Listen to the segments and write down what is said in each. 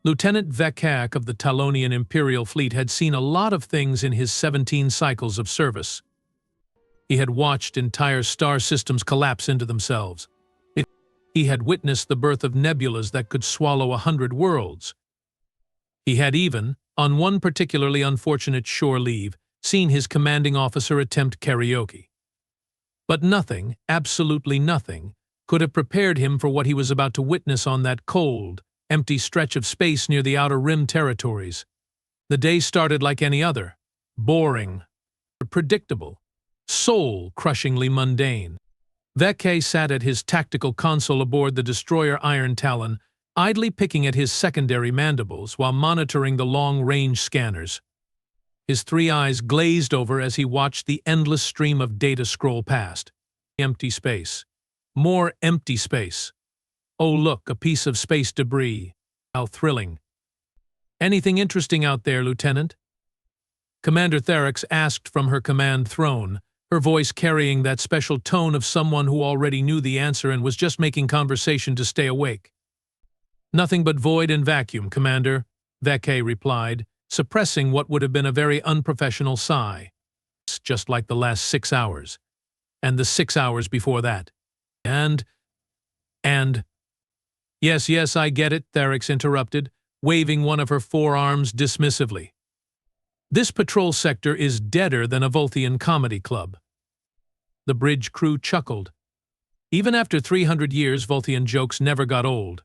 Lieutenant Vekak of the Talonian Imperial Fleet had seen a lot of things in his 17 cycles of service. He had watched entire star systems collapse into themselves. He had witnessed the birth of nebulas that could swallow 100 worlds. He had even, on one particularly unfortunate shore leave, seen his commanding officer attempt karaoke. But nothing, absolutely nothing, could have prepared him for what he was about to witness on that cold, empty stretch of space near the Outer Rim territories. The day started like any other, boring, predictable, soul-crushingly mundane. Vekay sat at his tactical console aboard the destroyer Iron Talon, idly picking at his secondary mandibles while monitoring the long-range scanners. His 3 eyes glazed over as he watched the endless stream of data scroll past. Empty space. More empty space. Oh look, a piece of space debris. How thrilling. Anything interesting out there, Lieutenant? Commander Therex asked from her command throne, her voice carrying that special tone of someone who already knew the answer and was just making conversation to stay awake. Nothing but void and vacuum, Commander, Vekay replied, suppressing what would have been a very unprofessional sigh. Just like the last 6 hours. And the 6 hours before that. And... Yes, I get it, Therex interrupted, waving one of her forearms dismissively. This patrol sector is deader than a Volthian comedy club. The bridge crew chuckled. Even after 300 years, Volthian jokes never got old.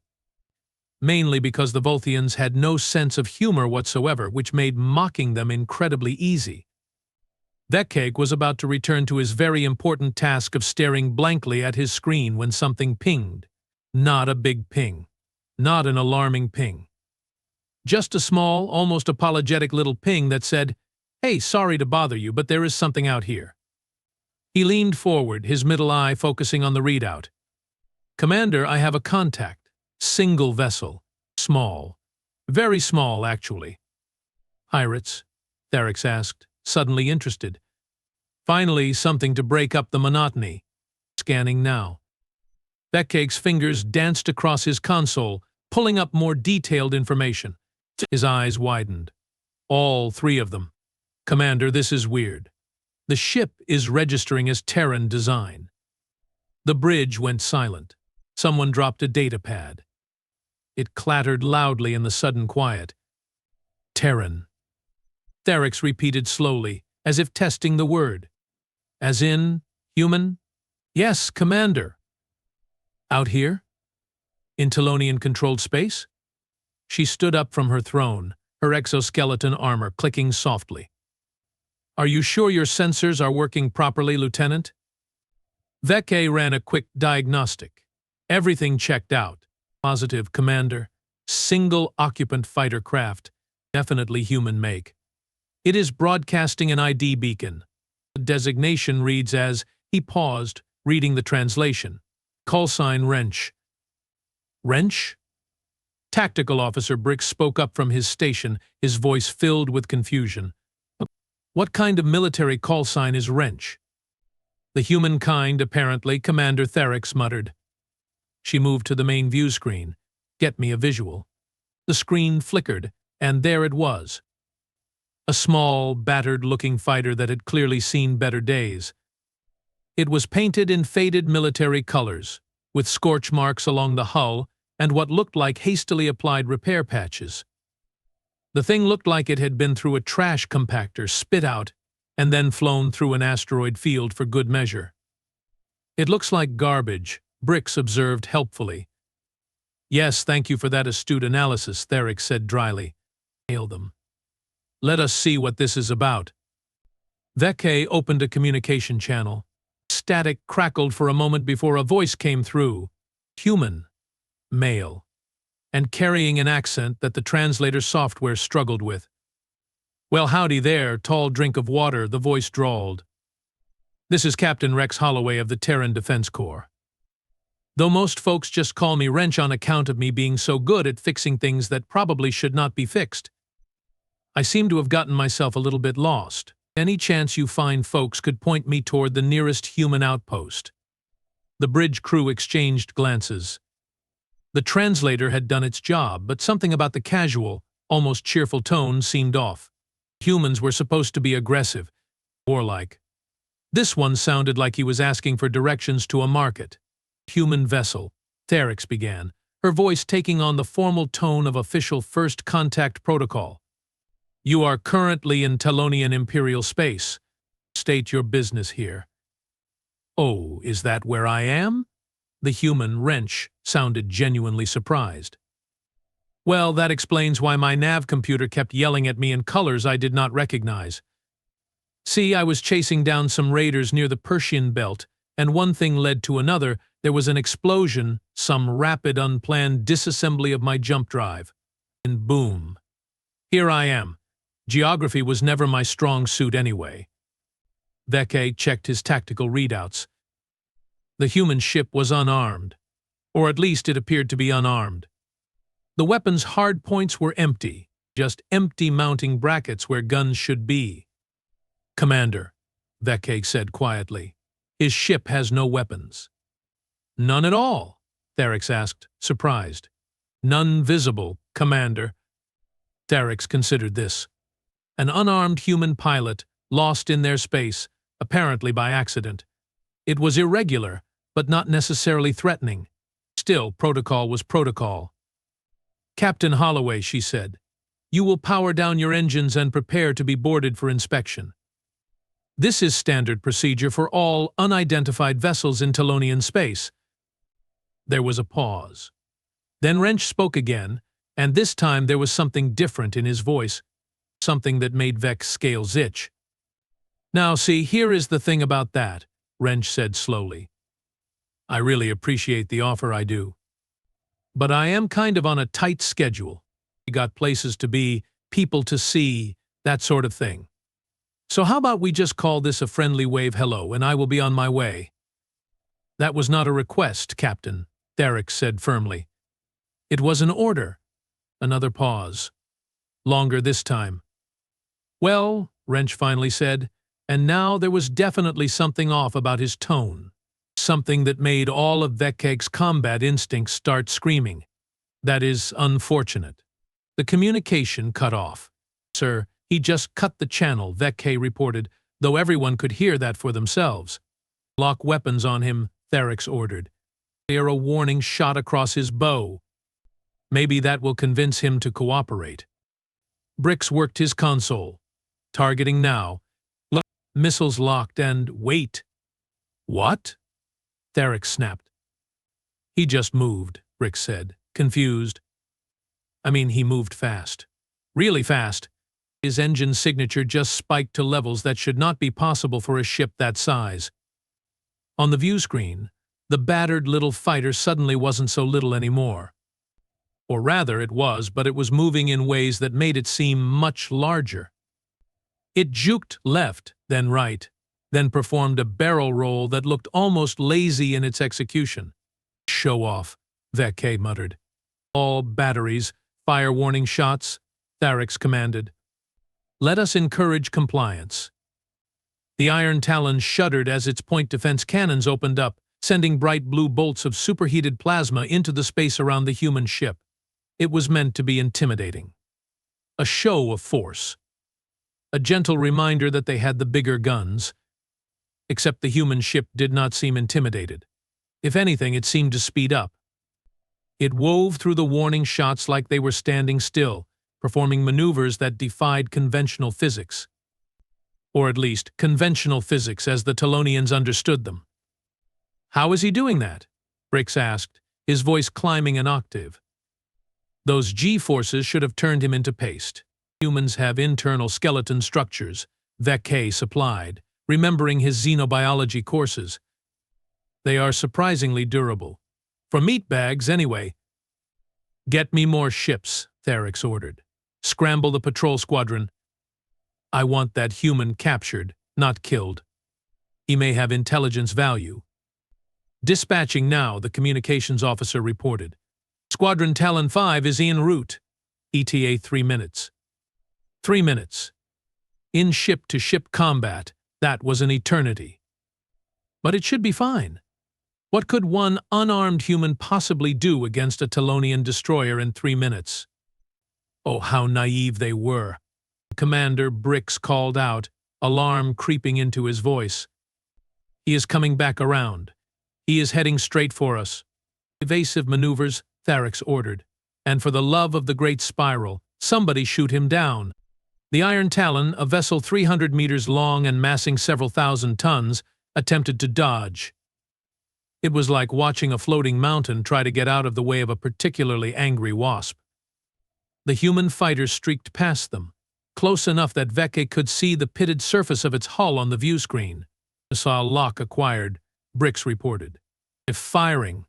Mainly because the Volthians had no sense of humor whatsoever, which made mocking them incredibly easy. Vekeg was about to return to his very important task of staring blankly at his screen when something pinged. Not a big ping. Not an alarming ping. Just a small, almost apologetic little ping that said, "Hey, sorry to bother you, but there is something out here." He leaned forward, his middle eye focusing on the readout. "Commander, I have a contact. Single vessel. Small. Very small, actually." "Pirates?" Therex asked, suddenly interested. Finally, something to break up the monotony. Scanning now. Vekeg's fingers danced across his console, pulling up more detailed information. His eyes widened. All 3 of them. "Commander, this is weird. The ship is registering as Terran design." The bridge went silent. Someone dropped a data pad. It clattered loudly in the sudden quiet. Terran. Therex repeated slowly, as if testing the word. "As in, human?" "Yes, Commander." "Out here? In Talonian-controlled space?" She stood up from her throne, her exoskeleton armor clicking softly. "Are you sure your sensors are working properly, Lieutenant?" Vekay ran a quick diagnostic. Everything checked out. Positive, Commander. Single-occupant fighter craft. Definitely human make. It is broadcasting an ID beacon. The designation reads as, he paused, reading the translation. Callsign Wrench. Wrench? Tactical Officer Brix spoke up from his station, his voice filled with confusion. "What kind of military callsign is Wrench?" "The humankind, apparently," Commander Therex muttered. She moved to the main view screen. "Get me a visual." The screen flickered, and there it was. A small, battered-looking fighter that had clearly seen better days. It was painted in faded military colors, with scorch marks along the hull and what looked like hastily applied repair patches. The thing looked like it had been through a trash compactor, spit out, and then flown through an asteroid field for good measure. "It looks like garbage," Brix observed helpfully. "Yes, thank you for that astute analysis," Therex said dryly. "Hail them. Let us see what this is about." Vekay opened a communication channel. Static crackled for a moment before a voice came through. Human. Male. And carrying an accent that the translator software struggled with. "Well, howdy there, tall drink of water," the voice drawled. "This is Captain Rex Holloway of the Terran Defense Corps. Though most folks just call me Wrench on account of me being so good at fixing things that probably should not be fixed. I seem to have gotten myself a little bit lost. Any chance you fine folks could point me toward the nearest human outpost?" The bridge crew exchanged glances. The translator had done its job, but something about the casual, almost cheerful tone seemed off. Humans were supposed to be aggressive, warlike. This one sounded like he was asking for directions to a market. Human vessel, Theryx began, her voice taking on the formal tone of official first contact protocol. You are currently in Talonian Imperial space. State your business here. Oh, is that where I am? The human, Wrench, sounded genuinely surprised. Well, that explains why my nav computer kept yelling at me in colors I did not recognize. See, I was chasing down some raiders near the Persian belt, and one thing led to another. There was an explosion, some rapid, unplanned disassembly of my jump drive. And boom. Here I am. Geography was never my strong suit anyway. Veke checked his tactical readouts. The human ship was unarmed, or at least it appeared to be unarmed. The weapon's hard points were empty, just empty mounting brackets where guns should be. Commander, Veke said quietly, his ship has no weapons. None at all, Theryx asked, surprised. None visible, Commander. Theryx considered this. An unarmed human pilot, lost in their space, apparently by accident. It was irregular, but not necessarily threatening. Still, protocol was protocol. Captain Holloway, she said, you will power down your engines and prepare to be boarded for inspection. This is standard procedure for all unidentified vessels in Talonian space. There was a pause. Then Wrench spoke again, and this time there was something different in his voice, something that made Vek's scales itch. Now see, here is the thing about that, Wrench said slowly. I really appreciate the offer, I do. But I am kind of on a tight schedule. We got places to be, people to see, that sort of thing. So how about we just call this a friendly wave hello, and I will be on my way? That was not a request, Captain, Theryx said firmly. It was an order. Another pause. Longer this time. Well, Wrench finally said, and now there was definitely something off about his tone. Something that made all of Vek's combat instincts start screaming. That is unfortunate. The communication cut off. Sir, he just cut the channel, Veke reported, though everyone could hear that for themselves. Lock weapons on him, Theryx ordered. Fire a warning shot across his bow. Maybe that will convince him to cooperate. Brix worked his console. Targeting now. Missiles locked and wait. What? Theryx snapped. He just moved, Brix said, confused. I mean, he moved fast. Really fast. His engine signature just spiked to levels that should not be possible for a ship that size. On the view screen, the battered little fighter suddenly wasn't so little anymore. Or rather, it was, but it was moving in ways that made it seem much larger. It juked left, then right, then performed a barrel roll that looked almost lazy in its execution. Show off, Veke muttered. All batteries, fire warning shots, Theryx commanded. Let us encourage compliance. The Iron Talon shuddered as its point defense cannons opened up, sending bright blue bolts of superheated plasma into the space around the human ship. It was meant to be intimidating. A show of force. A gentle reminder that they had the bigger guns. Except the human ship did not seem intimidated. If anything, it seemed to speed up. It wove through the warning shots like they were standing still, performing maneuvers that defied conventional physics. Or at least, conventional physics as the Talonians understood them. How is he doing that? Brix asked, his voice climbing an octave. Those G-forces should have turned him into paste. Humans have internal skeleton structures, Veke supplied, remembering his xenobiology courses. They are surprisingly durable. For meatbags, anyway. Get me more ships, Theryx ordered. Scramble the patrol squadron. I want that human captured, not killed. He may have intelligence value. Dispatching now, the communications officer reported. Squadron Talon 5 is en route. ETA 3 minutes. 3 minutes. In ship-to-ship combat, that was an eternity. But it should be fine. What could one unarmed human possibly do against a Talonian destroyer in 3 minutes? Oh, how naive they were. Commander Brix called out, alarm creeping into his voice. He is coming back around. He is heading straight for us. Evasive maneuvers, Tharix ordered. And for the love of the Great Spiral, somebody shoot him down. The Iron Talon, a vessel 300 meters long and massing several thousand tons, attempted to dodge. It was like watching a floating mountain try to get out of the way of a particularly angry wasp. The human fighter streaked past them, close enough that Veke could see the pitted surface of its hull on the view screen. Missile lock acquired, Brix reported. If firing,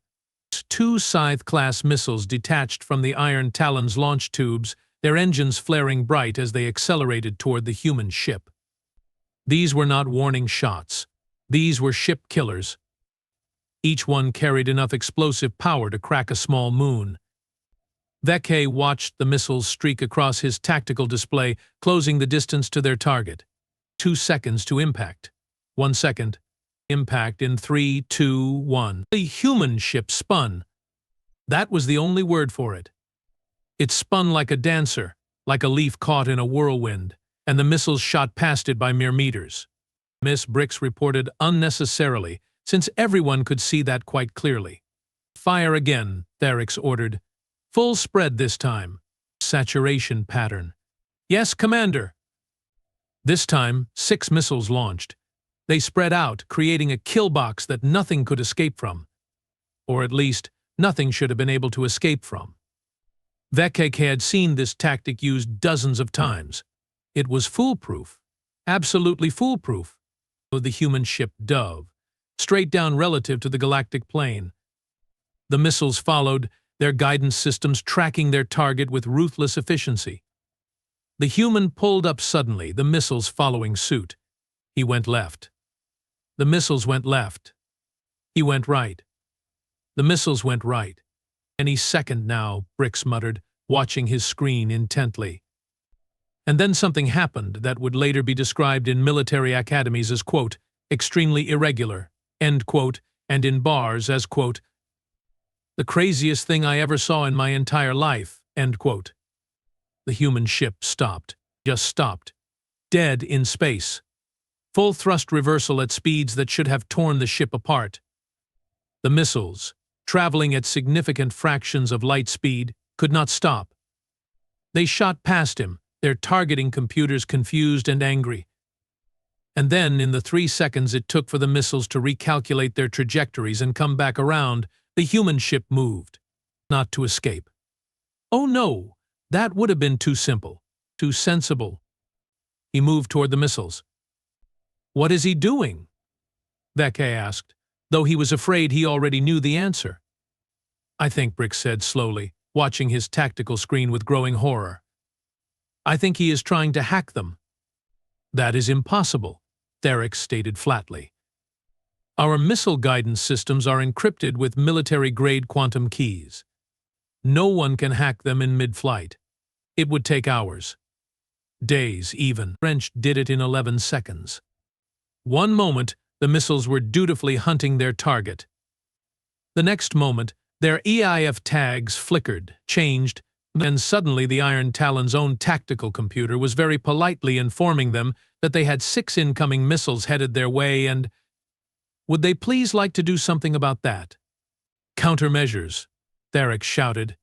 2 Scythe-class missiles detached from the Iron Talon's launch tubes, their engines flaring bright as they accelerated toward the human ship. These were not warning shots. These were ship killers. Each one carried enough explosive power to crack a small moon. Veke watched the missiles streak across his tactical display, closing the distance to their target. 2 seconds to impact. 1 second. Impact in 3, 2, 1. The human ship spun. That was the only word for it. It spun like a dancer, like a leaf caught in a whirlwind, and the missiles shot past it by mere meters. Miss Brix reported unnecessarily, since everyone could see that quite clearly. Fire again, Tharix ordered. Full spread this time. Saturation pattern. Yes, Commander. This time, 6 missiles launched. They spread out, creating a kill box that nothing could escape from. Or at least, nothing should have been able to escape from. Veke had seen this tactic used dozens of times. It was foolproof. Absolutely foolproof. The human ship dove, straight down relative to the galactic plane. The missiles followed, their guidance systems tracking their target with ruthless efficiency. The human pulled up suddenly, the missiles following suit. He went left. The missiles went left. He went right. The missiles went right. Any second now, Brix muttered, watching his screen intently. And then something happened that would later be described in military academies as, quote, extremely irregular, end quote, and in bars as, quote, the craziest thing I ever saw in my entire life, end quote. The human ship stopped, just stopped, dead in space. Full thrust reversal at speeds that should have torn the ship apart. The missiles, traveling at significant fractions of light speed, could not stop. They shot past him, their targeting computers confused and angry. And then, in the 3 seconds it took for the missiles to recalculate their trajectories and come back around, the human ship moved. Not to escape. Oh no, that would have been too simple, too sensible. He moved toward the missiles. What is he doing? Veke asked, though he was afraid he already knew the answer. I think, Brix said slowly, watching his tactical screen with growing horror. I think he is trying to hack them. That is impossible, Tharix stated flatly. Our missile guidance systems are encrypted with military-grade quantum keys. No one can hack them in mid-flight. It would take hours. Days, even. French did it in 11 seconds. One moment, the missiles were dutifully hunting their target. The next moment, their EIF tags flickered, changed, and suddenly the Iron Talon's own tactical computer was very politely informing them that they had 6 incoming missiles headed their way and would they please like to do something about that? Countermeasures, Tharix shouted.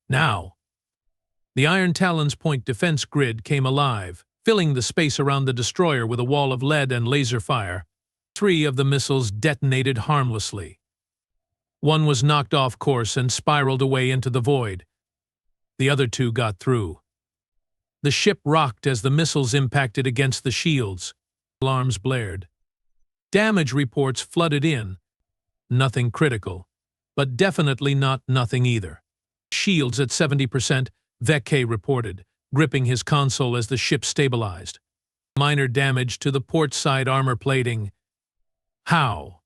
Now. The Iron Talon's point defense grid came alive, filling the space around the destroyer with a wall of lead and laser fire. 3 of the missiles detonated harmlessly. One was knocked off course and spiraled away into the void. The other 2 got through. The ship rocked as the missiles impacted against the shields. Alarms blared. Damage reports flooded in. Nothing critical, but definitely not nothing either. Shields at 70%, Veke reported, gripping his console as the ship stabilized. Minor damage to the port side armor plating. How?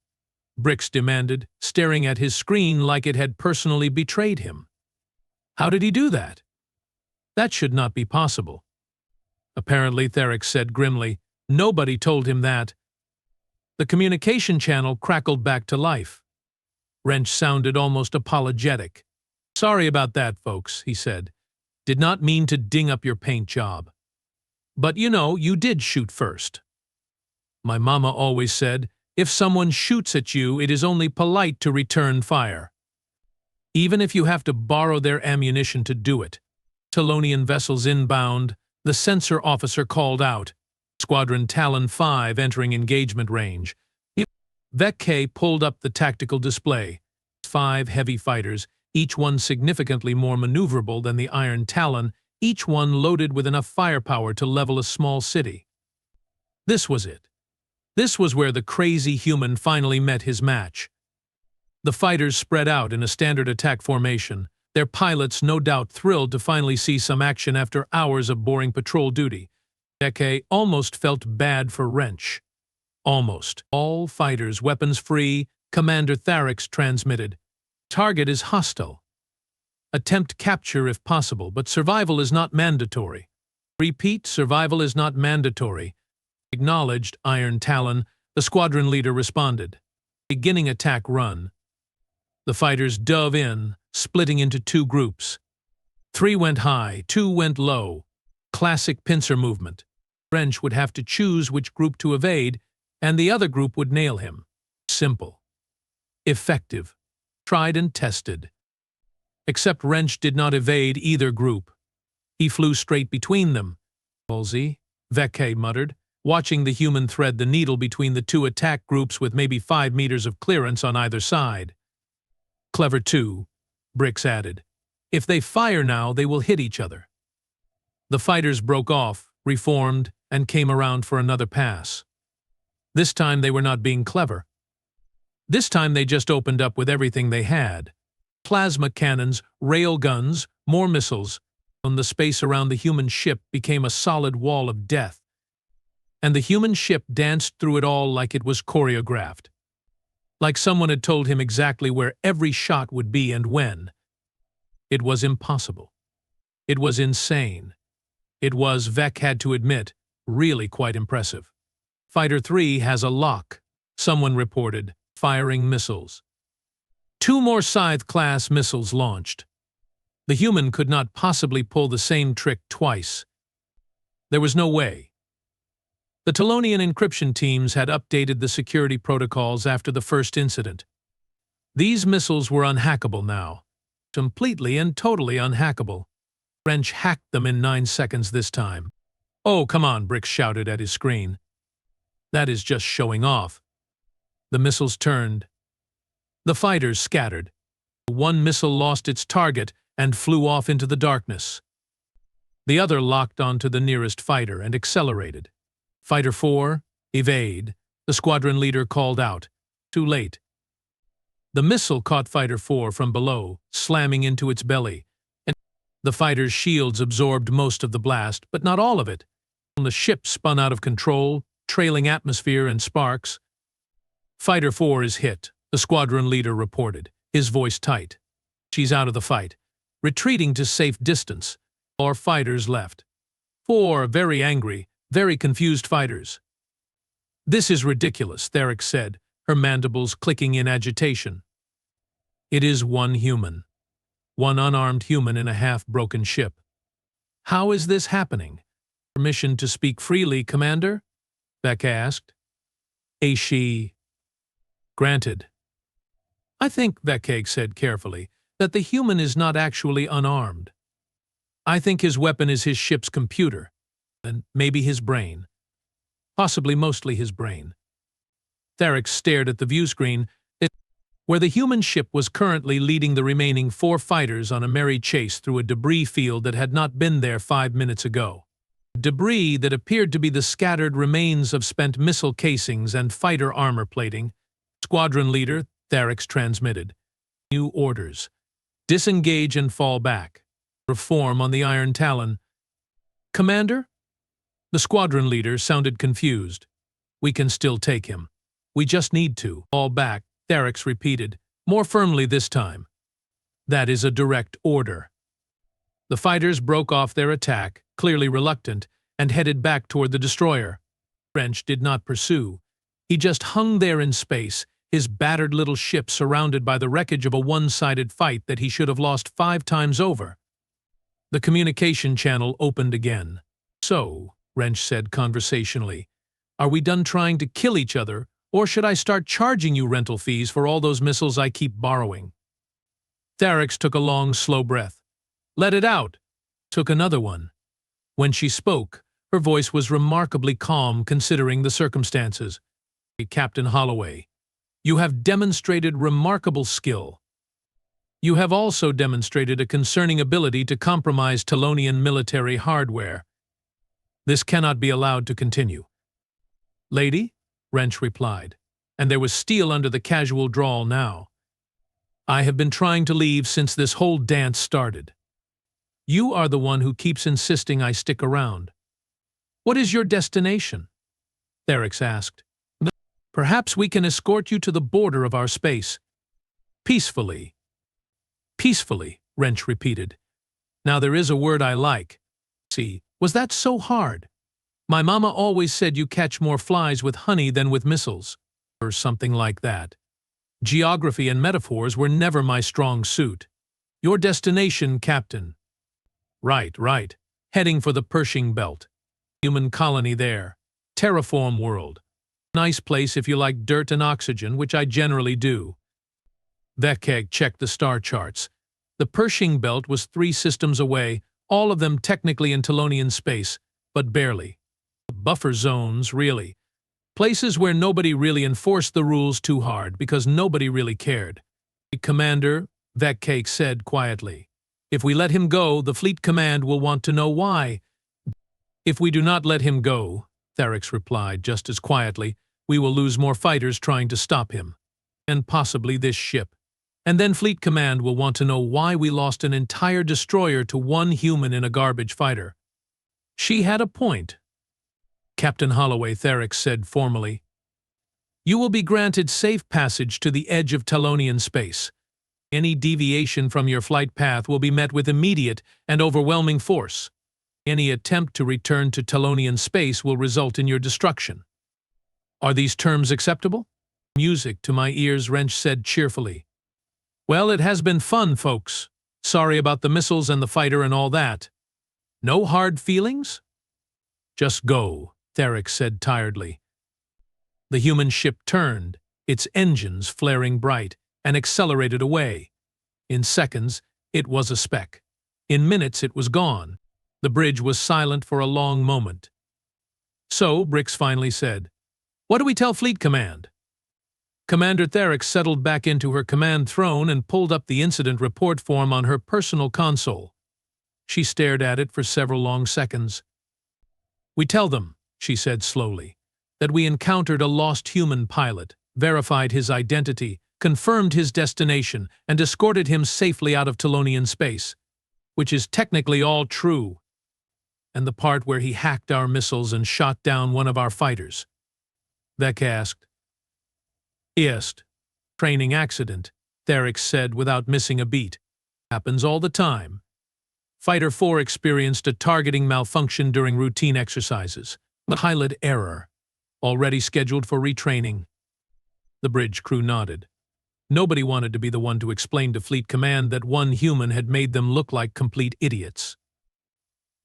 Brix demanded, staring at his screen like it had personally betrayed him. How did he do that? That should not be possible. Apparently, Tharix said grimly, nobody told him that. The communication channel crackled back to life. Wrench sounded almost apologetic. "Sorry about that, folks," he said. "Did not mean to ding up your paint job. But you know, you did shoot first. My mama always said, if someone shoots at you, it is only polite to return fire. Even if you have to borrow their ammunition to do it." Talonian vessels inbound, the sensor officer called out. Squadron Talon 5 entering engagement range. Vec pulled up the tactical display. 5 heavy fighters, each one significantly more maneuverable than the Iron Talon, each one loaded with enough firepower to level a small city. This was it. This was where the crazy human finally met his match. The fighters spread out in a standard attack formation, their pilots no doubt thrilled to finally see some action after hours of boring patrol duty. Vec almost felt bad for Wrench. Almost. "All fighters, weapons free," Commander Tharix transmitted. "Target is hostile. Attempt capture if possible, but survival is not mandatory." "Repeat, survival is not mandatory." "Acknowledged, Iron Talon," the squadron leader responded. Beginning attack run. The fighters dove in, splitting into 2 groups. 3 went high, 2 went low. Classic pincer movement. Wrench would have to choose which group to evade, and the other group would nail him. Simple. Effective. Tried and tested. Except Wrench did not evade either group. He flew straight between them. "Ballsy," Vec muttered, watching the human thread the needle between the 2 attack groups with maybe 5 meters of clearance on either side. "Clever too," Brix added. "If they fire now, they will hit each other." The fighters broke off, reformed, and came around for another pass. This time they were not being clever. This time they just opened up with everything they had. Plasma cannons, rail guns, more missiles. The space around the human ship became a solid wall of death. And the human ship danced through it all like it was choreographed. Like someone had told him exactly where every shot would be and when. It was impossible. It was insane. It was, Vec had to admit, really quite impressive. "Fighter 3 has a lock," someone reported, firing missiles. 2 more Scythe-class missiles launched. The human could not possibly pull the same trick twice. There was no way. The Talonian encryption teams had updated the security protocols after the first incident. These missiles were unhackable now. Completely and totally unhackable. Wrench hacked them in 9 seconds this time. "Oh, come on," Brix shouted at his screen. "That is just showing off." The missiles turned. The fighters scattered. 1 missile lost its target and flew off into the darkness. The other locked onto the nearest fighter and accelerated. "Fighter 4, evade," the squadron leader called out. Too late. The missile caught Fighter 4 from below, slamming into its belly. And the fighter's shields absorbed most of the blast, but not all of it. The ship spun out of control, trailing atmosphere and sparks. "Fighter 4 is hit," the squadron leader reported, his voice tight. "She's out of the fight, retreating to safe distance. 4 fighters left. 4 very angry, very confused fighters." "This is ridiculous," Tharix said, her mandibles clicking in agitation. "It is 1 human. 1 unarmed human in a half-broken ship. How is this happening?" "Permission to speak freely, Commander?" Vec asked. She. "Granted." "I think," Vec said carefully, "that the human is not actually unarmed. I think his weapon is his ship's computer, and maybe his brain. Possibly mostly his brain." Tharix stared at the viewscreen, where the human ship was currently leading the remaining 4 fighters on a merry chase through a debris field that had not been there 5 minutes ago. Debris that appeared to be the scattered remains of spent missile casings and fighter armor plating. "Squadron leader," Tharix transmitted. "New orders. Disengage and fall back. Reform on the Iron Talon." "Commander?" The squadron leader sounded confused. "We can still take him. We just need to fall back," Tharix repeated, more firmly this time. "That is a direct order." The fighters broke off their attack, clearly reluctant, and headed back toward the destroyer. Wrench did not pursue. He just hung there in space, his battered little ship surrounded by the wreckage of a one-sided fight that he should have lost 5 times over. The communication channel opened again. "So," Wrench said conversationally, "are we done trying to kill each other, or should I start charging you rental fees for all those missiles I keep borrowing?" Tharix took a long, slow breath. "Let it out!" Took another one. When she spoke, her voice was remarkably calm considering the circumstances. "Captain Holloway, you have demonstrated remarkable skill. You have also demonstrated a concerning ability to compromise Telonian military hardware. This cannot be allowed to continue." "Lady?" Wrench replied, and there was steel under the casual drawl now. "I have been trying to leave since this whole dance started. You are the one who keeps insisting I stick around. What is your destination?" Tharix asked. "Perhaps we can escort you to the border of our space." "Peacefully." "Peacefully," Wrench repeated. "Now there is a word I like. See, was that so hard? My mama always said you catch more flies with honey than with missiles." Or something like that. "Geography and metaphors were never my strong suit." "Your destination, Captain." Right. Heading for the Pershing Belt. Human colony there. Terraform world. Nice place if you like dirt and oxygen, which I generally do." Vekeg checked the star charts. The Pershing Belt was 3 systems away, all of them technically in Telonian space, but barely. Buffer zones, really. Places where nobody really enforced the rules too hard because nobody really cared. "Commander," Vekeg said quietly, "if we let him go, the fleet command will want to know why." "If we do not let him go," Tharix replied just as quietly, "we will lose more fighters trying to stop him. And possibly this ship. And then Fleet Command will want to know why we lost an entire destroyer to one human in a garbage fighter." She had a point. "Captain Holloway," Tharix said formally, "you will be granted safe passage to the edge of Telonian space. Any deviation from your flight path will be met with immediate and overwhelming force. Any attempt to return to Telonian space will result in your destruction. Are these terms acceptable?" "Music to my ears," Wrench said cheerfully. "Well, it has been fun, folks. Sorry about the missiles and the fighter and all that. No hard feelings?" "Just go," Tharix said tiredly. The human ship turned, its engines flaring bright, and accelerated away. In seconds, it was a speck. In minutes, it was gone. The bridge was silent for a long moment. "So," Brix finally said, "what do we tell Fleet Command?" Commander Tharix settled back into her command throne and pulled up the incident report form on her personal console. She stared at it for several long seconds. "We tell them," she said slowly, "that we encountered a lost human pilot, verified his identity, confirmed his destination, and escorted him safely out of Telonian space, which is technically all true. And the part where he hacked our missiles and shot down one of our fighters." Vek asked. "Yes. Training accident," Tharix said without missing a beat. "Happens all the time. Fighter 4 experienced a targeting malfunction during routine exercises. The pilot error. Already scheduled for retraining." The bridge crew nodded. Nobody wanted to be the one to explain to Fleet Command that one human had made them look like complete idiots.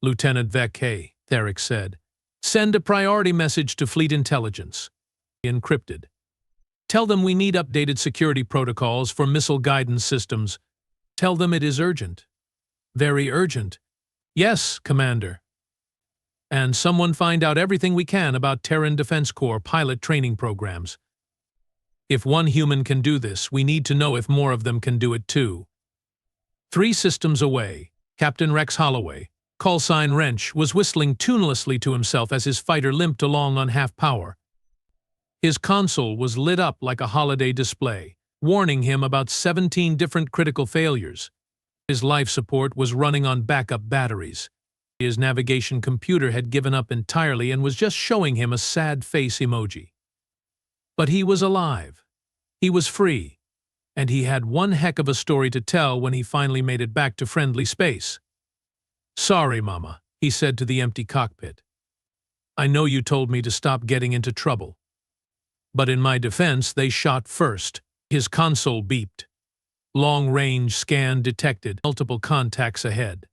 "Lieutenant Vek, Tharix said, "send a priority message to Fleet Intelligence. Encrypted. Tell them we need updated security protocols for missile guidance systems. Tell them it is urgent." "Very urgent." "Yes, Commander." "And someone find out everything we can about Terran Defense Corps pilot training programs. If one human can do this, we need to know if more of them can do it too." 3 systems away, Captain Rex Holloway, callsign Wrench, was whistling tunelessly to himself as his fighter limped along on half power. His console was lit up like a holiday display, warning him about 17 different critical failures. His life support was running on backup batteries. His navigation computer had given up entirely and was just showing him a sad face emoji. But he was alive. He was free. And he had one heck of a story to tell when he finally made it back to friendly space. "Sorry, Mama," he said to the empty cockpit. "I know you told me to stop getting into trouble." But in my defense, they shot first. His console beeped. Long-range scan detected. Multiple contacts ahead.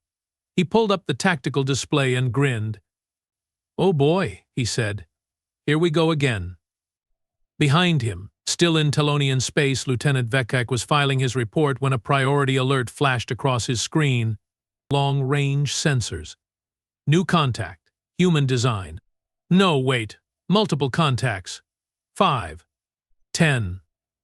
He pulled up the tactical display and grinned. "Oh boy," he said. "Here we go again." Behind him, still in Telonian space, Lieutenant Vekak was filing his report when a priority alert flashed across his screen. Long-range sensors. New contact. Human design. No, wait. Multiple contacts. 5, 10,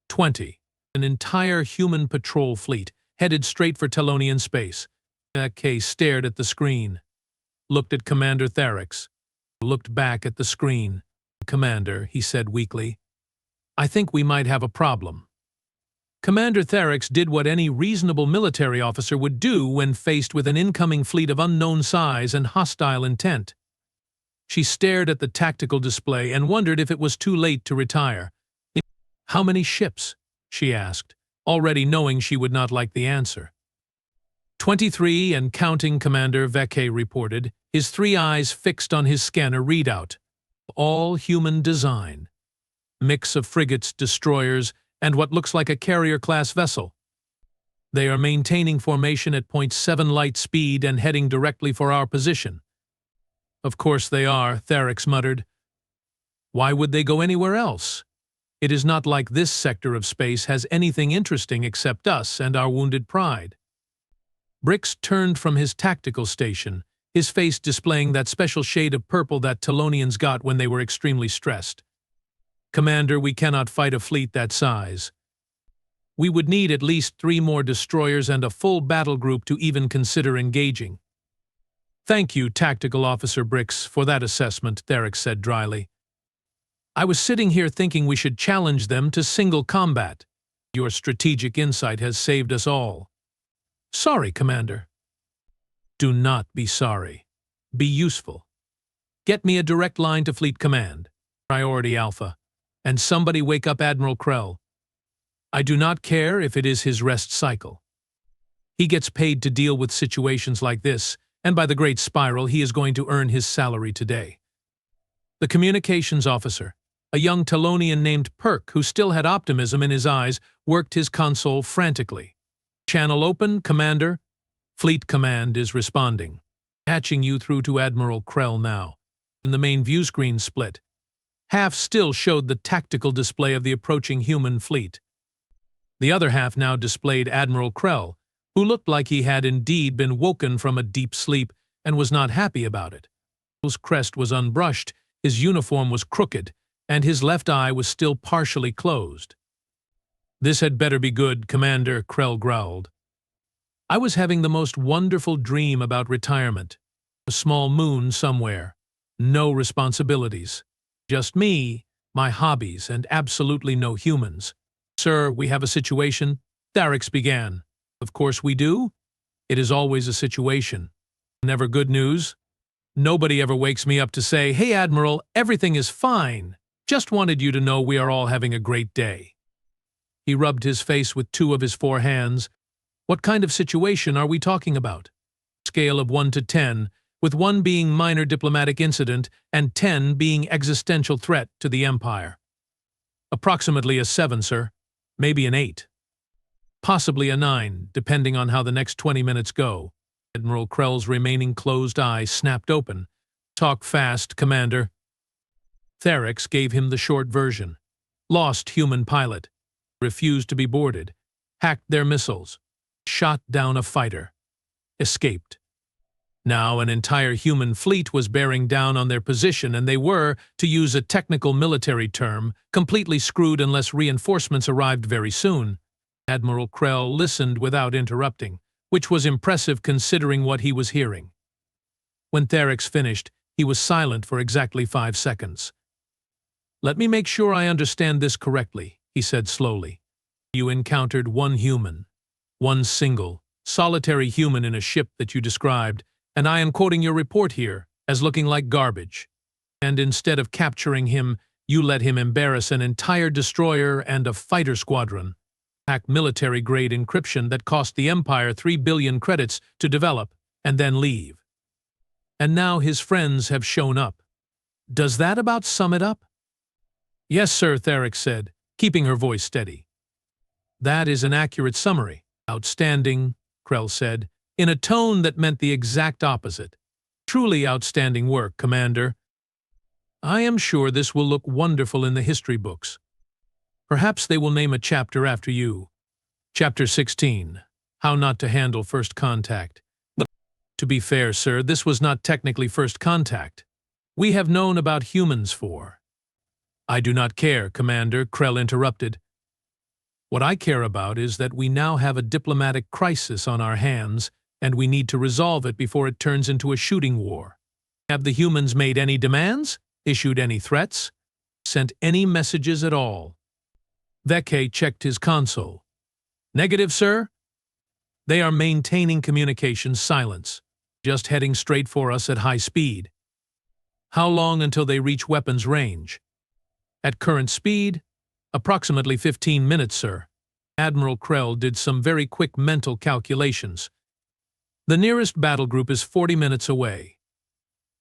20. An entire human patrol fleet headed straight for Telonian space. Vekak stared at the screen. Looked at Commander Therex. Looked back at the screen. "Commander," he said weakly, "I think we might have a problem." Commander Therex did what any reasonable military officer would do when faced with an incoming fleet of unknown size and hostile intent. She stared at the tactical display and wondered if it was too late to retire. "How many ships?" she asked, already knowing she would not like the answer. 23 and counting, Commander Vekay reported, his 3 eyes fixed on his scanner readout. All human design. Mix of frigates, destroyers, and what looks like a carrier-class vessel. They are maintaining formation at .7 light speed and heading directly for our position. "Of course they are," Therex muttered. "Why would they go anywhere else? It is not like this sector of space has anything interesting except us and our wounded pride." Brix turned from his tactical station, his face displaying that special shade of purple that Telonians got when they were extremely stressed. "Commander, we cannot fight a fleet that size. We would need at least 3 more destroyers and a full battle group to even consider engaging." "Thank you, Tactical Officer Brix, for that assessment," Therex said dryly. "I was sitting here thinking we should challenge them to single combat. Your strategic insight has saved us all." "Sorry, Commander." "Do not be sorry. Be useful. Get me a direct line to Fleet Command, Priority Alpha, and somebody wake up Admiral Krell. I do not care if it is his rest cycle. He gets paid to deal with situations like this, and by the Great Spiral, he is going to earn his salary today." The communications officer, a young Telonian named Perk, who still had optimism in his eyes, worked his console frantically. "Channel open, Commander. Fleet Command is responding. Patching you through to Admiral Krell now." And the main view screen split. Half still showed the tactical display of the approaching human fleet. The other half now displayed Admiral Krell, who looked like he had indeed been woken from a deep sleep and was not happy about it. His crest was unbrushed, his uniform was crooked, and his left eye was still partially closed. "This had better be good, Commander," Krell growled. "I was having the most wonderful dream about retirement. A small moon somewhere. No responsibilities. Just me, my hobbies, and absolutely no humans." "Sir, we have a situation," Therex began. "Of course we do. It is always a situation. Never good news. Nobody ever wakes me up to say, 'Hey, Admiral, everything is fine. Just wanted you to know we are all having a great day.'" He rubbed his face with 2 of his 4 hands. "What kind of situation are we talking about?" "Scale of 1 to 10, with 1 being minor diplomatic incident and 10 being existential threat to the Empire." "Approximately a 7, sir. Maybe an 8. Possibly a 9, depending on how the next 20 minutes go." Admiral Krell's remaining closed eye snapped open. "Talk fast, Commander." Therex gave him the short version. "Lost human pilot. Refused to be boarded. Hacked their missiles. Shot down a fighter. Escaped. Now an entire human fleet was bearing down on their position, and they were, to use a technical military term, completely screwed unless reinforcements arrived very soon." Admiral Krell listened without interrupting, which was impressive considering what he was hearing. When Therex finished, he was silent for exactly 5 seconds. "Let me make sure I understand this correctly," he said slowly. "You encountered 1 human, 1 single, solitary human in a ship that you described, and I am quoting your report here, as looking like garbage. And instead of capturing him, you let him embarrass an entire destroyer and a fighter squadron, hack military-grade encryption that cost the Empire 3 billion credits to develop, and then leave. And now his friends have shown up. Does that about sum it up?" Yes, sir, Therex said, keeping her voice steady. That is an accurate summary. Outstanding, Krell said, in a tone that meant the exact opposite. Truly outstanding work, Commander. I am sure this will look wonderful in the history books. Perhaps they will name a chapter after you. Chapter 16. How Not to Handle First Contact. But to be fair, sir, this was not technically first contact. We have known about humans for. I do not care, Commander, Krell interrupted. What I care about is that we now have a diplomatic crisis on our hands, and we need to resolve it before it turns into a shooting war. Have the humans made any demands? Issued any threats? Sent any messages at all? Veke checked his console. Negative, sir. They are maintaining communications silence, just heading straight for us at high speed. How long until they reach weapons range? At current speed, approximately 15 minutes, sir. Admiral Krell did some very quick mental calculations. The nearest battle group is 40 minutes away.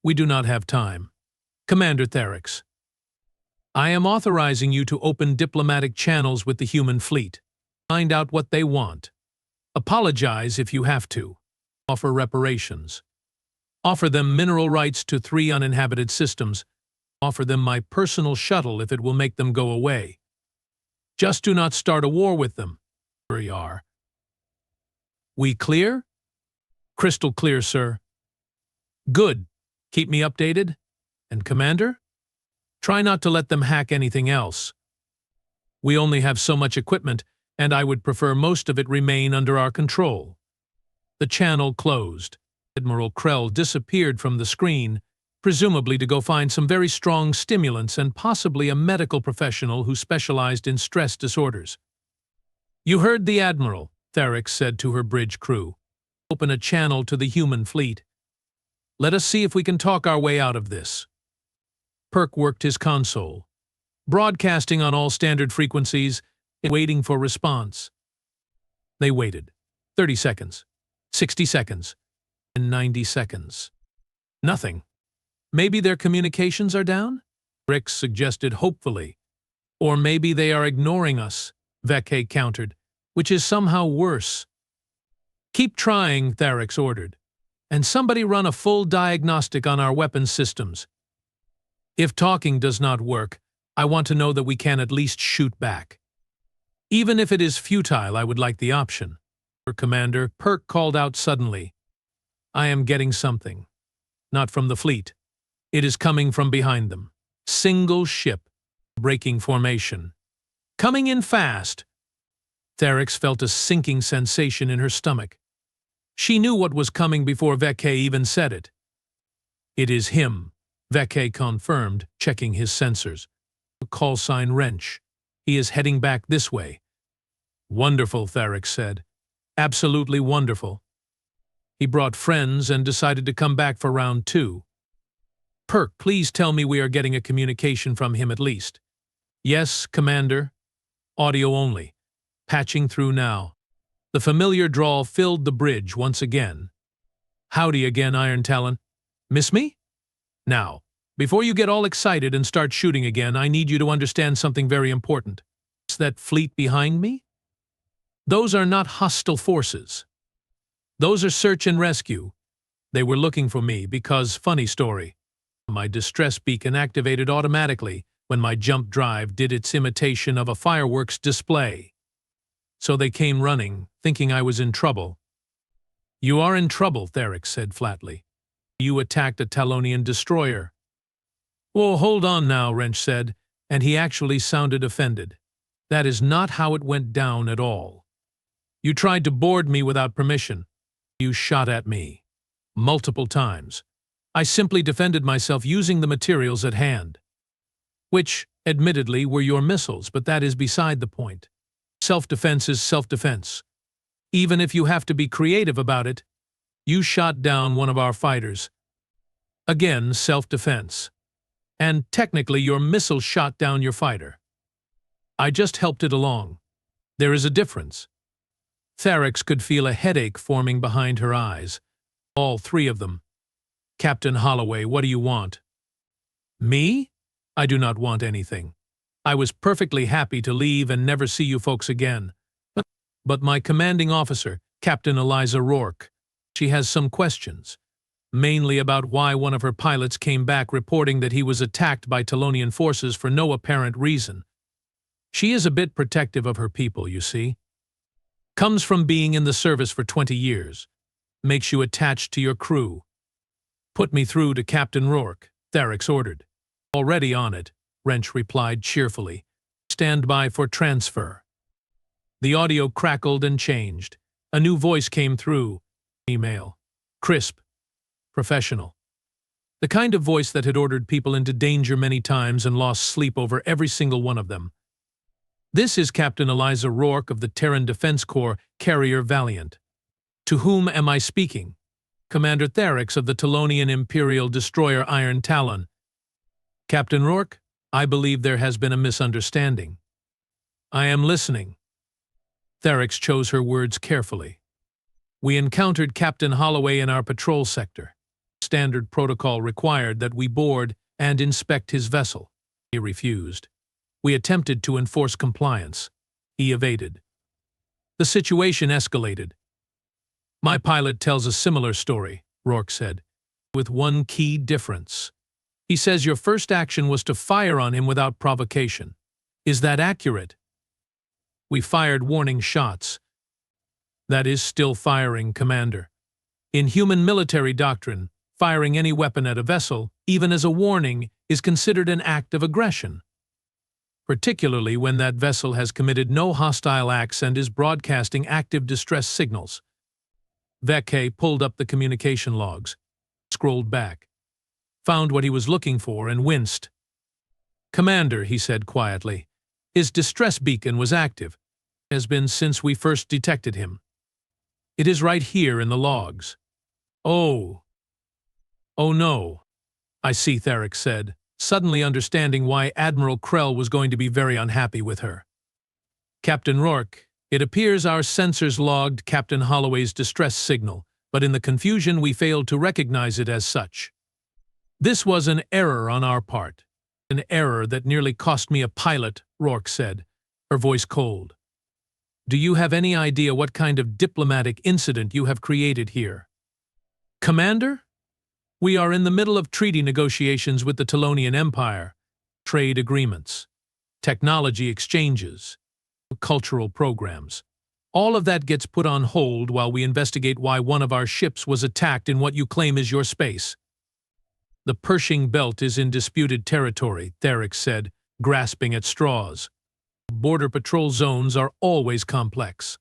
We do not have time. Commander Therex, I am authorizing you to open diplomatic channels with the human fleet. Find out what they want. Apologize if you have to. Offer reparations. Offer them mineral rights to 3 uninhabited systems. Offer them my personal shuttle if it will make them go away. Just do not start a war with them. We are. We clear? Crystal clear, sir. Good. Keep me updated. And Commander? Try not to let them hack anything else. We only have so much equipment, and I would prefer most of it remain under our control. The channel closed. Admiral Krell disappeared from the screen, presumably to go find some very strong stimulants and possibly a medical professional who specialized in stress disorders. You heard the Admiral, Therex said to her bridge crew. Open a channel to the human fleet. Let us see if we can talk our way out of this. Perk worked his console, broadcasting on all standard frequencies, waiting for response. They waited. 30 seconds, 60 seconds, and 90 seconds. Nothing. Maybe their communications are down? Rex suggested hopefully. Or maybe they are ignoring us, Veke countered, which is somehow worse. Keep trying, Therex ordered. And somebody run a full diagnostic on our weapons systems. If talking does not work, I want to know that we can at least shoot back. Even if it is futile, I would like the option. Commander, Perk called out suddenly. I am getting something. Not from the fleet. It is coming from behind them. Single ship. Breaking formation. Coming in fast. Therex felt a sinking sensation in her stomach. She knew what was coming before Veke even said it. It is him, Veke confirmed, checking his sensors. Call sign wrench. He is heading back this way. Wonderful, Therex said. Absolutely wonderful. He brought friends and decided to come back for round 2. Perk, please tell me we are getting a communication from him at least. Yes, Commander. Audio only. Patching through now. The familiar drawl filled the bridge once again. Howdy again, Iron Talon. Miss me? Now, before you get all excited and start shooting again, I need you to understand something very important. Is that fleet behind me? Those are not hostile forces. Those are search and rescue. They were looking for me because, funny story, my distress beacon activated automatically when my jump drive did its imitation of a fireworks display. So they came running, thinking I was in trouble. You are in trouble, Therex said flatly. You attacked a Talonian destroyer. Oh, hold on now, Wrench said, and he actually sounded offended. That is not how it went down at all. You tried to board me without permission. You shot at me. Multiple times. I simply defended myself using the materials at hand. Which, admittedly, were your missiles, but that is beside the point. Self-defense is self-defense. Even if you have to be creative about it, you shot down one of our fighters. Again, self-defense. And technically, your missile shot down your fighter. I just helped it along. There is a difference. Therex could feel a headache forming behind her eyes. All 3 of them. Captain Holloway, what do you want? Me? I do not want anything. I was perfectly happy to leave and never see you folks again. But my commanding officer, Captain Eliza Rourke, she has some questions, mainly about why one of her pilots came back reporting that he was attacked by Talonian forces for no apparent reason. She is a bit protective of her people, you see. Comes from being in the service for 20 years. Makes you attached to your crew. Put me through to Captain Rourke, Therix ordered. Already on it, Wrench replied cheerfully. Stand by for transfer. The audio crackled and changed. A new voice came through. Email. Crisp. Professional. The kind of voice that had ordered people into danger many times and lost sleep over every single one of them. This is Captain Eliza Rourke of the Terran Defense Corps carrier Valiant. To whom am I speaking? Commander Therix of the Talonian Imperial Destroyer Iron Talon. Captain Rourke, I believe there has been a misunderstanding. I am listening. Therix chose her words carefully. We encountered Captain Holloway in our patrol sector. Standard protocol required that we board and inspect his vessel. He refused. We attempted to enforce compliance. He evaded. The situation escalated. My pilot tells a similar story, Rourke said, with one key difference. He says your first action was to fire on him without provocation. Is that accurate? We fired warning shots. That is still firing, Commander. In human military doctrine, firing any weapon at a vessel, even as a warning, is considered an act of aggression, particularly when that vessel has committed no hostile acts and is broadcasting active distress signals. Veke pulled up the communication logs, scrolled back, found what he was looking for and winced. Commander, he said quietly, his distress beacon was active. It has been since we first detected him. It is right here in the logs. Oh no. I see, Therix said, suddenly understanding why Admiral Krell was going to be very unhappy with her. Captain Rourke, it appears our sensors logged Captain Holloway's distress signal, but in the confusion we failed to recognize it as such. This was an error on our part. An error that nearly cost me a pilot, Rourke said, her voice cold. Do you have any idea what kind of diplomatic incident you have created here? Commander? We are in the middle of treaty negotiations with the Talonian Empire, trade agreements, technology exchanges, cultural programs. All of that gets put on hold while we investigate why one of our ships was attacked in what you claim is your space. The Pershing Belt is in disputed territory, Therix said, grasping at straws. Border patrol zones are always complex.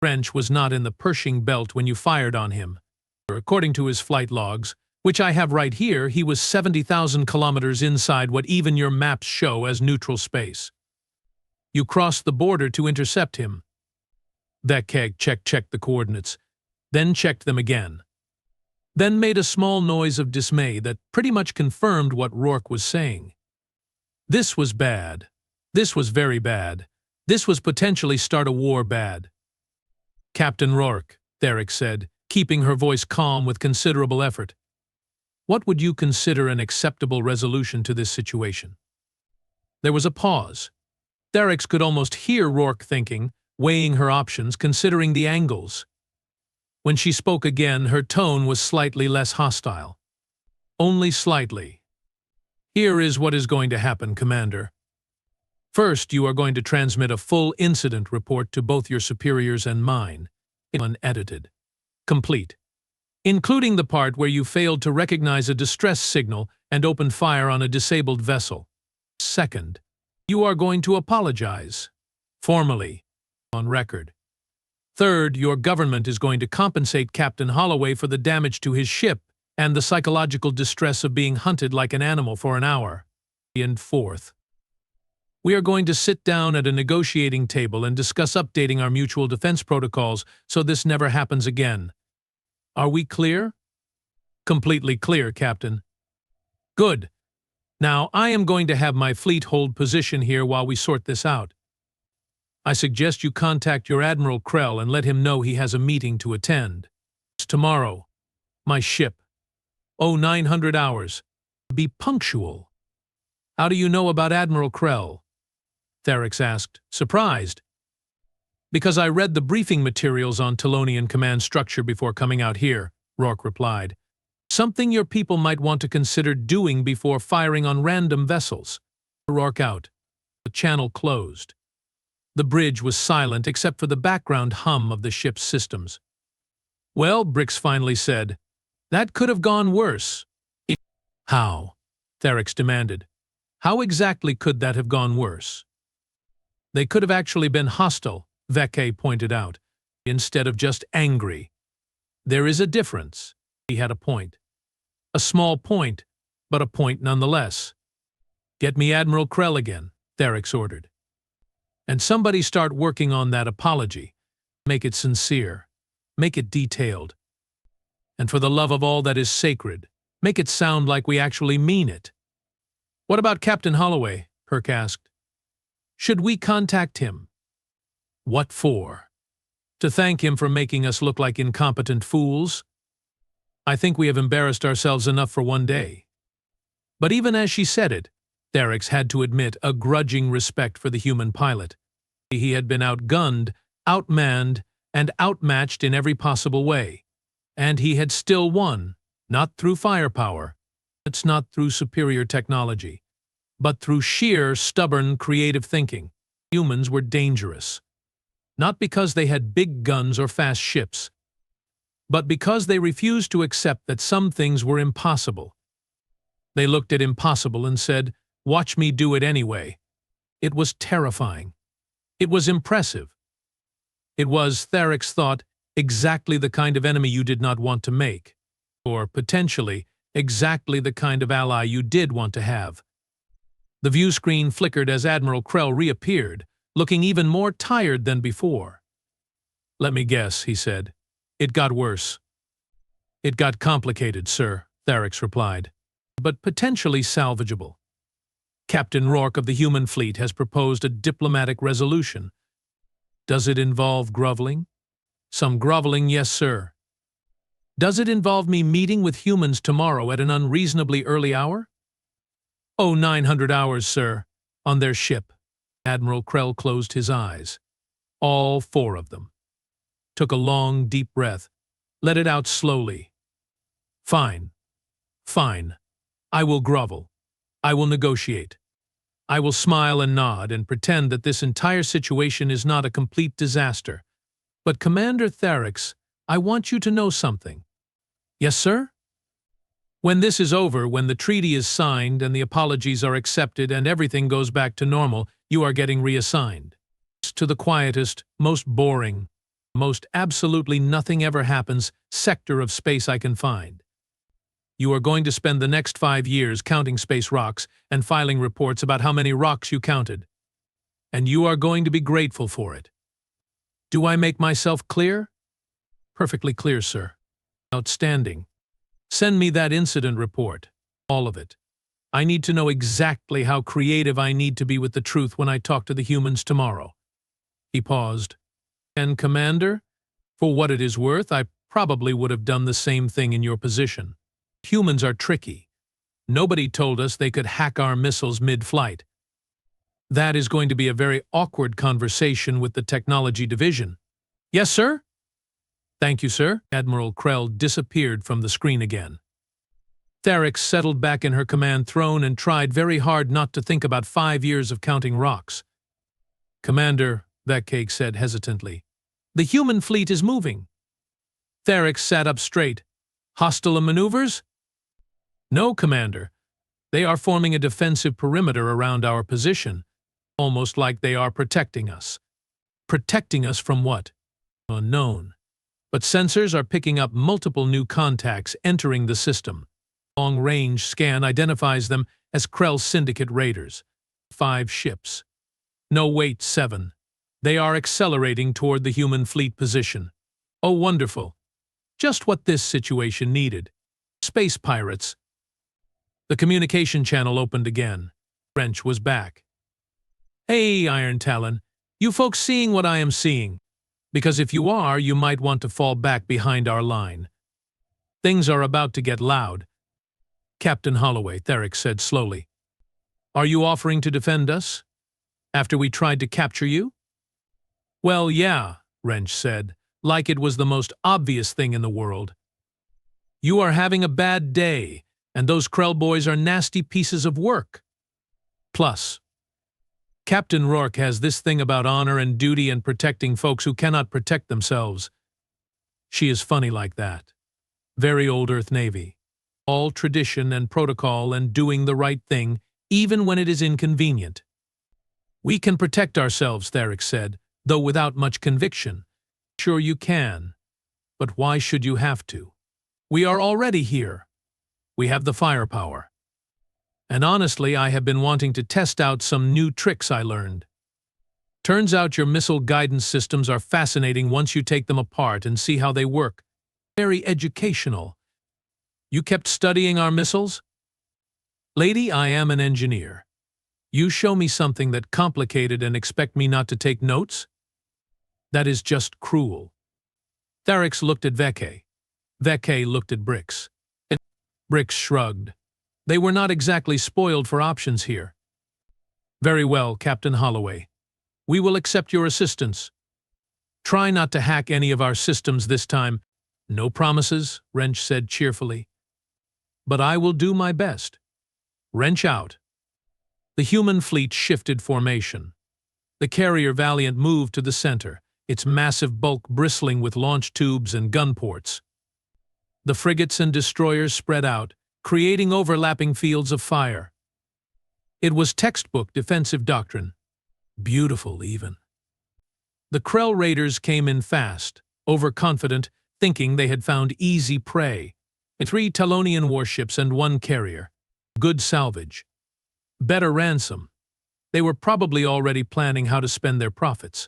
Wrench was not in the Pershing Belt when you fired on him. According to his flight logs, which I have right here, he was 70,000 kilometers inside what even your maps show as neutral space. You crossed the border to intercept him. That keg checked the coordinates, then checked them again. Then made a small noise of dismay that pretty much confirmed what Rourke was saying. This was bad. This was very bad. This was potentially start a war bad. Captain Rourke, Therix said, keeping her voice calm with considerable effort. What would you consider an acceptable resolution to this situation? There was a pause. Therix could almost hear Rourke thinking, weighing her options, considering the angles. When she spoke again, her tone was slightly less hostile. Only slightly. Here is what is going to happen, Commander. First, you are going to transmit a full incident report to both your superiors and mine, unedited, complete, including the part where you failed to recognize a distress signal and opened fire on a disabled vessel. Second, you are going to apologize, formally, on record. Third, your government is going to compensate Captain Holloway for the damage to his ship and the psychological distress of being hunted like an animal for an hour. And fourth, we are going to sit down at a negotiating table and discuss updating our mutual defense protocols so this never happens again. Are we clear? Completely clear, Captain. Good. Now, I am going to have my fleet hold position here while we sort this out. I suggest you contact your Admiral Krell and let him know he has a meeting to attend. It's tomorrow. My ship. 900 hours. Be punctual. How do you know about Admiral Krell? Therex asked, surprised. Because I read the briefing materials on Telonian command structure before coming out here, Rourke replied. Something your people might want to consider doing before firing on random vessels. Rourke out. The channel closed. The bridge was silent except for the background hum of the ship's systems. Well, Brix finally said, that could have gone worse. How? Therex demanded. How exactly could that have gone worse? They could have actually been hostile, Veke pointed out, instead of just angry. There is a difference. He had a point. A small point, but a point nonetheless. Get me Admiral Krell again, Therex ordered. And somebody start working on that apology. Make it sincere. Make it detailed. And for the love of all that is sacred, make it sound like we actually mean it. What about Captain Holloway? Kirk asked. Should we contact him? What for? To thank him for making us look like incompetent fools? I think we have embarrassed ourselves enough for one day. But even as she said it, Therex had to admit a grudging respect for the human pilot. He had been outgunned, outmanned, and outmatched in every possible way. And he had still won, not through firepower, it's not through superior technology, but through sheer, stubborn, creative thinking. Humans were dangerous. Not because they had big guns or fast ships, but because they refused to accept that some things were impossible. They looked at impossible and said, watch me do it anyway. It was terrifying. It was impressive. It was, Therex thought, exactly the kind of enemy you did not want to make, or potentially exactly the kind of ally you did want to have. The view screen flickered as Admiral Krell reappeared, looking even more tired than before. Let me guess, he said. It got worse. It got complicated, sir, Therex replied, but potentially salvageable. Captain Rourke of the human fleet has proposed a diplomatic resolution. Does it involve groveling? Some groveling, yes, sir. Does it involve me meeting with humans tomorrow at an unreasonably early hour? Oh, 900 hours, sir, on their ship. Admiral Krell closed his eyes. All four of them. Took a long, deep breath. Let it out slowly. Fine. Fine. I will grovel. I will negotiate. I will smile and nod and pretend that this entire situation is not a complete disaster. But Commander Therex, I want you to know something. Yes, sir? When this is over, when the treaty is signed and the apologies are accepted and everything goes back to normal, you are getting reassigned. To the quietest, most boring, most absolutely nothing ever happens sector of space I can find. You are going to spend the next 5 years counting space rocks and filing reports about how many rocks you counted. And you are going to be grateful for it. Do I make myself clear? Perfectly clear, sir. Outstanding. Send me that incident report. All of it. I need to know exactly how creative I need to be with the truth when I talk to the humans tomorrow. He paused. And, Commander, for what it is worth, I probably would have done the same thing in your position. Humans are tricky. Nobody told us they could hack our missiles mid-flight. That is going to be a very awkward conversation with the technology division. Yes, sir? Thank you, sir. Admiral Krell disappeared from the screen again. Therex settled back in her command throne and tried very hard not to think about 5 years of counting rocks. Commander, Veke said hesitantly, the human fleet is moving. Therex sat up straight. Hostile maneuvers? No, Commander. They are forming a defensive perimeter around our position, almost like they are protecting us. Protecting us from what? Unknown. But sensors are picking up multiple new contacts entering the system. Long-range scan identifies them as Krell Syndicate raiders. 5 ships. No, wait, 7. They are accelerating toward the human fleet position. Oh, wonderful. Just what this situation needed. Space pirates. The communication channel opened again. Wrench was back. Hey, Iron Talon, you folks seeing what I am seeing? Because if you are, you might want to fall back behind our line. Things are about to get loud. Captain Holloway, Therex said slowly. Are you offering to defend us? After we tried to capture you? Well, yeah, Wrench said, like it was the most obvious thing in the world. You are having a bad day, and those Krell boys are nasty pieces of work. Plus, Captain Rourke has this thing about honor and duty and protecting folks who cannot protect themselves. She is funny like that. Very old Earth Navy. All tradition and protocol and doing the right thing, even when it is inconvenient. We can protect ourselves, Theric said, though without much conviction. Sure you can, but why should you have to? We are already here. We have the firepower. And honestly, I have been wanting to test out some new tricks I learned. Turns out your missile guidance systems are fascinating once you take them apart and see how they work. Very educational. You kept studying our missiles? Lady, I am an engineer. You show me something that complicated and expect me not to take notes? That is just cruel. Tharix looked at Veke. Veke looked at Brix. Brix shrugged. They were not exactly spoiled for options here. Very well, Captain Holloway. We will accept your assistance. Try not to hack any of our systems this time. No promises, Wrench said cheerfully. But I will do my best. Wrench out. The human fleet shifted formation. The carrier Valiant moved to the center, its massive bulk bristling with launch tubes and gun ports. The frigates and destroyers spread out, creating overlapping fields of fire. It was textbook defensive doctrine. Beautiful, even. The Krell raiders came in fast, overconfident, thinking they had found easy prey. 3 Talonian warships and 1 carrier. Good salvage. Better ransom. They were probably already planning how to spend their profits.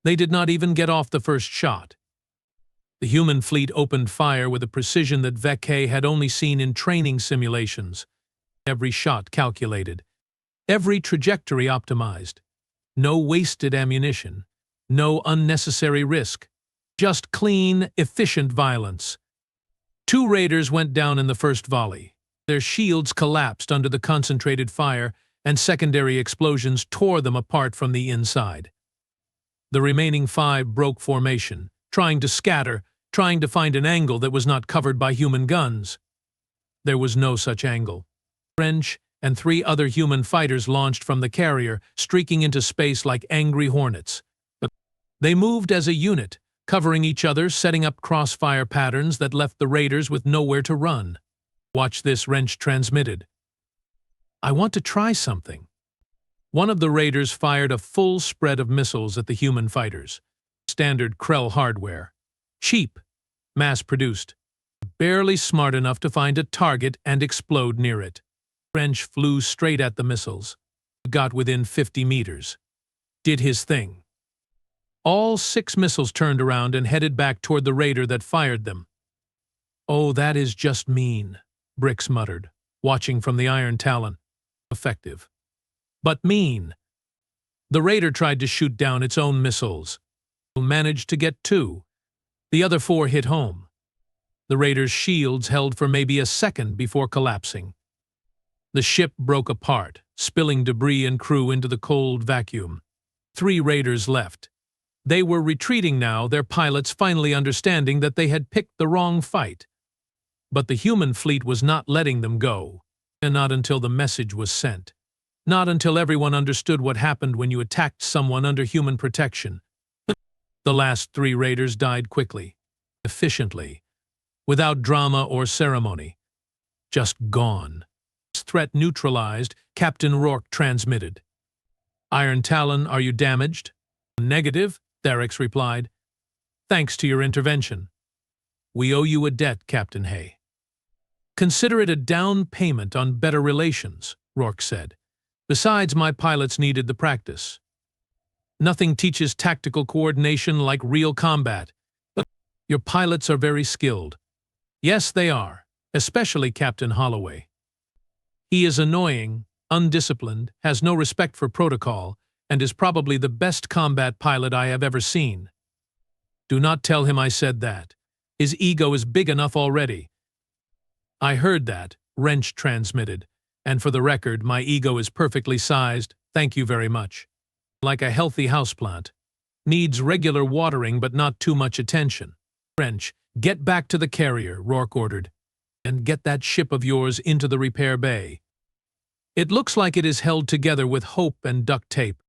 They did not even get off the first shot. The human fleet opened fire with a precision that Veke had only seen in training simulations. Every shot calculated. Every trajectory optimized. No wasted ammunition. No unnecessary risk. Just clean, efficient violence. 2 raiders went down in the first volley. Their shields collapsed under the concentrated fire, and secondary explosions tore them apart from the inside. The remaining 5 broke formation, trying to scatter, trying to find an angle that was not covered by human guns. There was no such angle. Wrench and 3 other human fighters launched from the carrier, streaking into space like angry hornets. They moved as a unit, covering each other, setting up crossfire patterns that left the raiders with nowhere to run. Watch this, Wrench transmitted. I want to try something. One of the raiders fired a full spread of missiles at the human fighters. Standard Krell hardware. Cheap. Mass-produced. Barely smart enough to find a target and explode near it. Wrench flew straight at the missiles. Got within 50 meters. Did his thing. All 6 missiles turned around and headed back toward the raider that fired them. Oh, that is just mean, Brix muttered, watching from the iron talon. Effective. But mean. The raider tried to shoot down its own missiles. Managed to get 2. The other 4 hit home. The raider's shields held for maybe a second before collapsing. The ship broke apart, spilling debris and crew into the cold vacuum. 3 raiders left. They were retreating now, their pilots finally understanding that they had picked the wrong fight. But the human fleet was not letting them go, and not until the message was sent. Not until everyone understood what happened when you attacked someone under human protection. The last 3 raiders died quickly, efficiently, without drama or ceremony. Just gone. Threat neutralized, Captain Rourke transmitted. Iron Talon, are you damaged? Negative, Tharix replied. Thanks to your intervention. We owe you a debt, Captain Hay. Consider it a down payment on better relations, Rourke said. Besides, my pilots needed the practice. Nothing teaches tactical coordination like real combat. But your pilots are very skilled. Yes, they are, especially Captain Holloway. He is annoying, undisciplined, has no respect for protocol, and is probably the best combat pilot I have ever seen. Do not tell him I said that. His ego is big enough already. I heard that, Wrench transmitted, and for the record, my ego is perfectly sized, Thank you very much. Like a healthy houseplant. Needs regular watering but not too much attention. Wrench, get back to the carrier, Rourke ordered, and get that ship of yours into the repair bay. It looks like it is held together with hope and duct tape.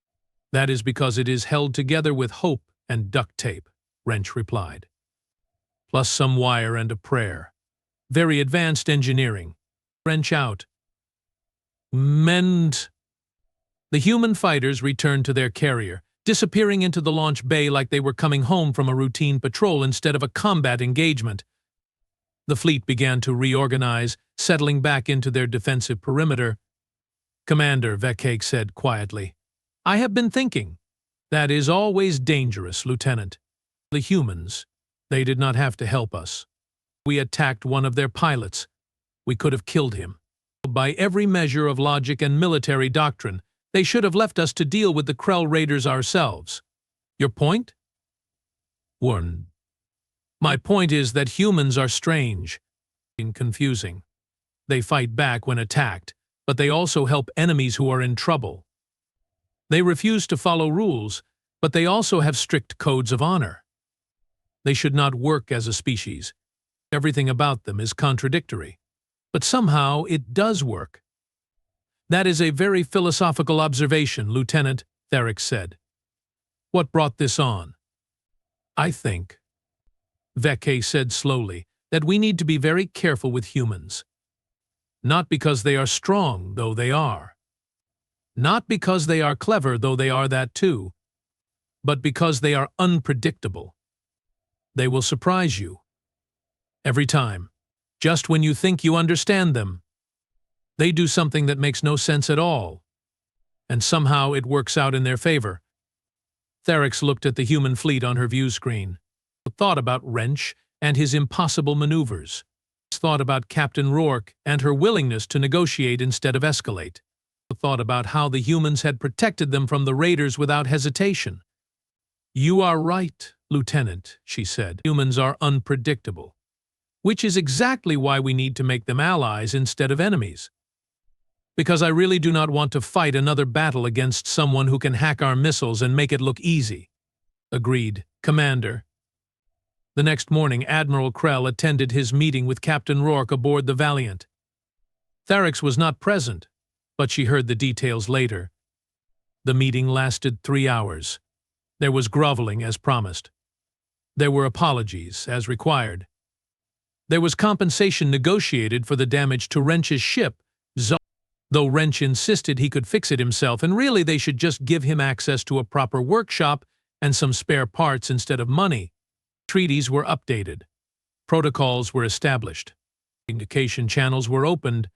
That is because it is held together with hope and duct tape, Wrench replied. Plus some wire and a prayer. Very advanced engineering. Wrench out. Mend. The human fighters returned to their carrier, disappearing into the launch bay like they were coming home from a routine patrol instead of a combat engagement. The fleet began to reorganize, settling back into their defensive perimeter. Commander, Vecchake said quietly, I have been thinking. That is always dangerous, Lieutenant. The humans, they did not have to help us. We attacked one of their pilots. We could have killed him. By every measure of logic and military doctrine, they should have left us to deal with the Krell raiders ourselves. Your point? Warren. My point is that humans are strange and confusing. They fight back when attacked, but they also help enemies who are in trouble. They refuse to follow rules, but they also have strict codes of honor. They should not work as a species. Everything about them is contradictory. But somehow it does work. That is a very philosophical observation, Lieutenant, Therick said. What brought this on? I think, Vecchake said slowly, that we need to be very careful with humans. Not because they are strong, though they are. Not because they are clever, though they are that too. But because they are unpredictable. They will surprise you. Every time. Just when you think you understand them. They do something that makes no sense at all. And somehow it works out in their favor. Therick looked at the human fleet on her view screen. Thought about Wrench and his impossible maneuvers. Thought about Captain Rourke and her willingness to negotiate instead of escalate. Thought about how the humans had protected them from the raiders without hesitation. You are right, Lieutenant, she said. Humans are unpredictable. Which is exactly why we need to make them allies instead of enemies. Because I really do not want to fight another battle against someone who can hack our missiles and make it look easy. Agreed, Commander. The next morning, Admiral Krell attended his meeting with Captain Rourke aboard the Valiant. Therick was not present, but she heard the details later. The meeting lasted 3 hours. There was groveling as promised. There were apologies as required. There was compensation negotiated for the damage to Wrench's ship, though Wrench insisted he could fix it himself, and really they should just give him access to a proper workshop and some spare parts instead of money. Treaties were updated. Protocols were established. Communication channels were opened.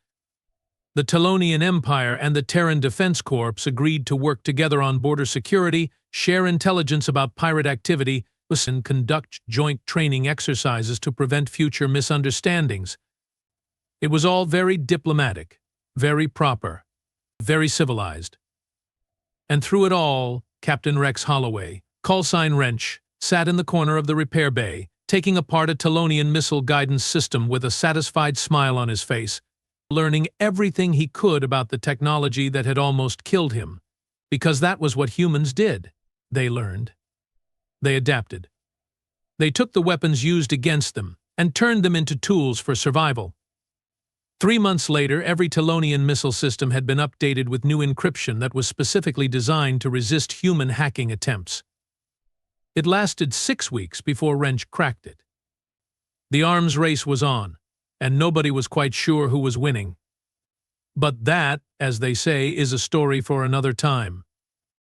The Telonian Empire and the Terran Defense Corps agreed to work together on border security, share intelligence about pirate activity, and conduct joint training exercises to prevent future misunderstandings. It was all very diplomatic, very proper, very civilized. And through it all, Captain Rex Holloway, callsign Wrench, sat in the corner of the repair bay, taking apart a Telonian missile guidance system with a satisfied smile on his face, learning everything he could about the technology that had almost killed him. Because that was what humans did. They learned. They adapted. They took the weapons used against them and turned them into tools for survival. 3 months later, every Telonian missile system had been updated with new encryption that was specifically designed to resist human hacking attempts. It lasted 6 weeks before Wrench cracked it. The arms race was on, and nobody was quite sure who was winning. But that, as they say, is a story for another time.